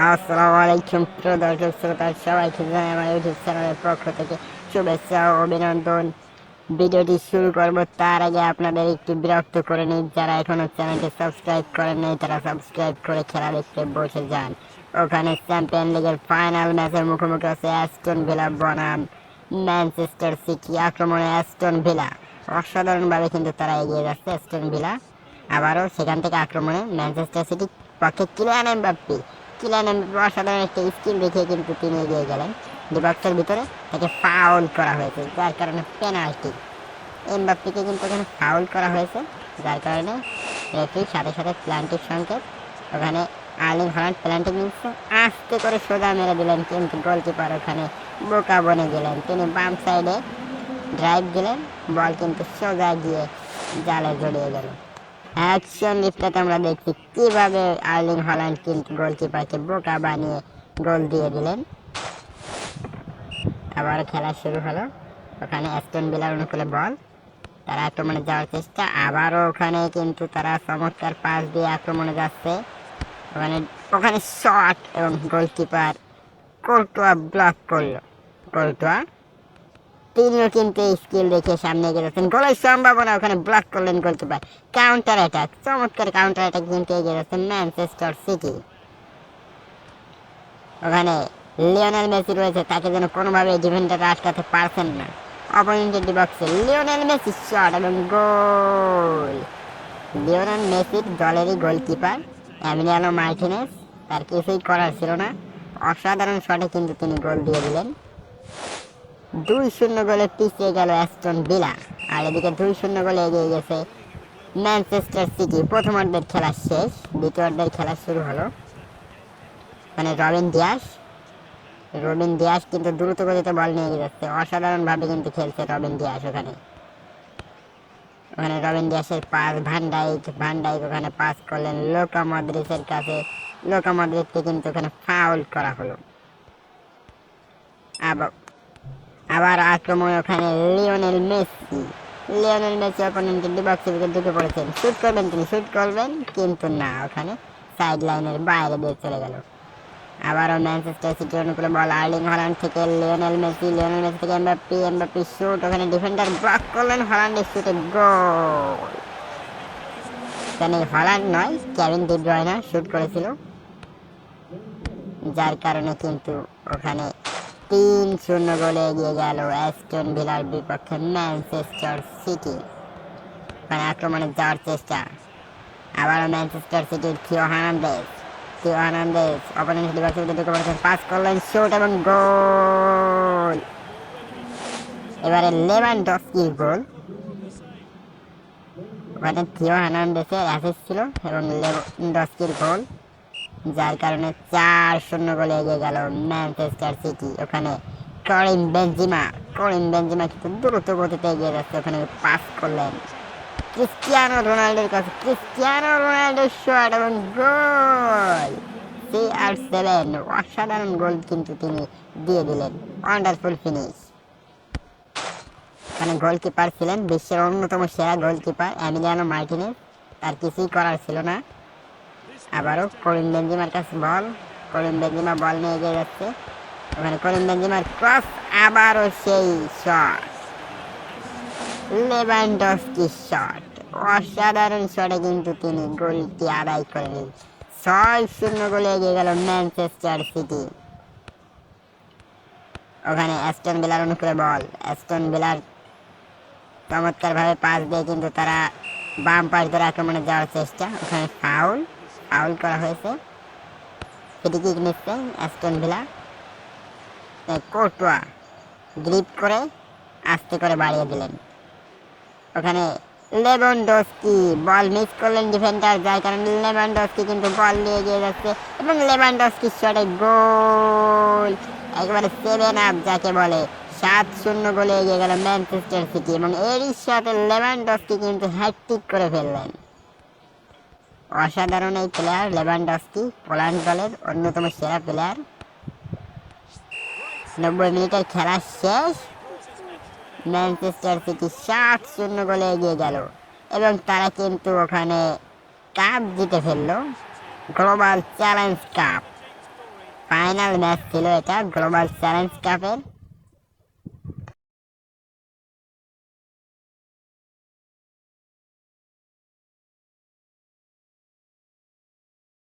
আসসালামু আলাইকুম প্রিয় দর্শক শ্রোতা সবাইকে জানাই আমার ইউটিউব চ্যানেলের পক্ষ থেকে শুভেচ্ছা ও অভিনন্দন। ভিডিওটি শুরু করব তার আগে আপনাদের একটু বিরক্ত করে নিই, যারা এখনো চ্যানেলটি সাবস্ক্রাইব করেন নাই তারা সাবস্ক্রাইব করে খেলা দেখতে বসে যান। ওখানে চ্যাম্পিয়ন লিগের ফাইনাল ম্যাচের মুখোমুখি আছে অ্যাস্টন ভিলা বনাম ম্যানচেস্টার সিটি। আক্রমণে অ্যাস্টন ভিলা অসাধারণভাবে কিন্তু তারা এগিয়ে যাচ্ছে। অ্যাস্টন ভিলা আবারও সেখান থেকে আক্রমণে ম্যানচেস্টার সিটির পক্ষে কিলিয়ান এমবাপ্পে অসাধারণ একটা স্কিল দেখে কিন্তু তিনি এগিয়ে গেলেন। ডিবক্সের ভিতরে তাকে ফাউল করা হয়েছে, যার কারণে পেনাল্টি। এমবাপ্পেকে কিন্তু ওখানে ফাউল করা হয়েছে, যার কারণে রেফারির সাথে সাথে প্ল্যান্টিক সংকেত। ওখানে আর্লিং হল্যান্ড প্ল্যান্টিক নিচ্ছে, আস্তে করে সোজা মেরে দিলেন, কিন্তু গোলকিপার ওখানে বোকা বনে গেলেন। তিনি বাম সাইডে ড্রাইভ দিলেন, বল কিন্তু সোজা গিয়ে জালে জড়িয়ে গেল। অ্যাকশন লিস্টটাতে আমরা দেখছি কিভাবে আর্লিং হল্যান্ড কিন্তু গোলকিপারকে বোকা বানিয়ে গোল দিয়ে দিলেন। আবার খেলা শুরু হলো। ওখানে অ্যাস্টন ভিলার অনুকূলে বল, তারা আক্রমণে যাওয়ার চেষ্টা। আবারও ওখানে কিন্তু তারা চমৎকার পাস দিয়ে আক্রমণে যাচ্ছে। ওখানে ওখানে শট এবং গোলকিপার কোর্টোয়া ব্লক করলো। কোর্টোয়া তিনিও কিন্তু স্কিল দেখে সামনে এগিয়ে যাচ্ছেন, গোলের সম্ভাবনা, ওখানে ব্লক করলেন গোলকিপার। কাউন্টার অ্যাটাক, চমৎকার কাউন্টার অ্যাটাক কিন্তু এগিয়ে যাচ্ছেন ম্যানচেস্টার সিটি। ওখানে লিওনেল মেসি রয়েছে, তাকে যেন কোনোভাবে ডিফেন্ডাররা আটকাতে পারছেন না। অপোনেন্টের ডিবক্সে লিওনেল মেসি শট এবং গোল। লিওনেল মেসির দলেরই গোলকিপার এমিলিয়ানো মার্টিনেজ, তার কিছুই করার ছিল না। অসাধারণ শটে কিন্তু তিনি গোল দিয়ে দিলেন। 2-0 গোলে পিছিয়ে গেল অ্যাস্টন ভিলা, আর এদিকে 2-0 গোলে এগিয়ে গেছে ম্যানচেস্টার সিটি। প্রথমার্ধের খেলা শেষ, দ্বিতীয়ার্ধের খেলা শুরু হলো। মানে রবিন দিয়াস কিন্তু দ্রুত গতিতে বল নিয়ে এগিয়ে যাচ্ছে, অসাধারণভাবে কিন্তু খেলছে রবিন দিয়াস। ওখানে রবিন দিয়াসের পাস ভান্ডাইক ওখানে পাস করলেন লুকা মদ্রিচের কাছে। লুকা মদ্রিচকে কিন্তু ওখানে ফাউল করা হলো। আবার আক্রমণ, ওখানে লিওনেল মেসি অপোনেন্টের ডিবক্সের ভিতরে ঢুকে পড়েছেন। শুট করবেন, তিনি শুট করবেন, কিন্তু না, ওখানে সাইড লাইনের বাইরে দিয়ে চলে গেল। আবারও ম্যানচেস্টার সিটির অনুকূলে বল, আর্লিং হল্যান্ড থেকে লিওনেল মেসি থেকে এমবাপ্পে শুট, ওখানে ডিফেন্ডার ব্লক করলেন, হল্যান্ডের শুটে গোল। এখানে হল্যান্ড নয়, কেভিন ডি ব্রয়না শুট করেছিল, যার কারণে কিন্তু ওখানে 3-0 গোলে এগিয়ে গেল অ্যাস্টন ভিলার বিপক্ষে ম্যানচেস্টার সিটি। ওখানে আক্রমণে যাওয়ার চেষ্টা। আবারও ম্যানচেস্টার সিটির থিও হার্নান্দেজ অপোনেন্ট ডিবক্সের ভিতরে ঢুকে পড়েছেন, পাস করলেন, শুট এবং গোল। এবারে লেভানডস্কির গোল। ওখানে থিও হার্নান্দেজের অ্যাসিস্ট ছিল এবং লেভানডস্কির গোল, যার কারণে 4-0 গোলে এগিয়ে গেল ম্যানচেস্টার সিটি। ওখানে করিম বেনজিমা কিন্তু দ্রুত গতিতে এগিয়ে যাচ্ছে, ওখানে পাস করলেন ক্রিস্টিয়ানো রোনাল্ডোর কাছে, ক্রিস্টিয়ানো রোনাল্ডোর শট এবং গোল। CR7 অসাধারণ গোল কিন্তু তিনি দিয়ে দিলেন, ওয়ান্ডারফুল ফিনিশ। ওখানে গোলকিপার ছিলেন বিশ্বের অন্যতম সেরা গোলকিপার এমিলিয়ানো মার্টিনেজ, তার কিছুই করার ছিল না। আবারও করিম বেনজিমার কাছে বল, করিম বেনজিমা বল নিয়ে এগিয়ে যাচ্ছে। ওখানে করিম বেনজিমার ক্রস, আবারও সেই শট, লেভানডস্কির শট, অসাধারণ শটে কিন্তু তিনি গোলটি আদায় করে নিন। 6-0 গোলে এগিয়ে গেল ম্যানচেস্টার সিটি। ওখানে অ্যাস্টন ভিলার অনুকূলে বল, অ্যাস্টন ভিলার চমৎকারভাবে পাস দিয়ে কিন্তু তারা বাম পাশ ধরে আক্রমণে যাওয়ার চেষ্টা। ওখানে ফাউল করা হয়েছে, ফ্রি কিক নিচ্ছে অ্যাস্টন ভিলা। কোর্টোয়া গ্রিপ করে আস্তে করে বাড়িয়ে দিলেন। ওখানে লেভানডস্কি বল মিস করলেন ডিফেন্ডার, যার কারণে লেভানডস্কি কিন্তু বল নিয়ে এগিয়ে যাচ্ছে এবং লেভানডস্কির শটে গোল। একেবারে 7 আপ যাকে বলে, 7-0 গোলে এগিয়ে গেল ম্যানচেস্টার সিটি এবং এরই সাথে লেভানডস্কি কিন্তু হ্যাটট্রিক করে ফেললেন। অসাধারণ এই প্লেয়ার লেভানডস্কি, পোল্যান্ড দলের অন্যতম সেরা প্লেয়ার। 90 মিনিটের খেলা শেষ, ম্যানচেস্টার সিটি 7-0 গোলে এগিয়ে গেল এবং তারা কিন্তু ওখানে কাপ জিতে ফেলল, global challenge cup. Final match ছিল এটা গ্লোবাল চ্যালেঞ্জ কাপের।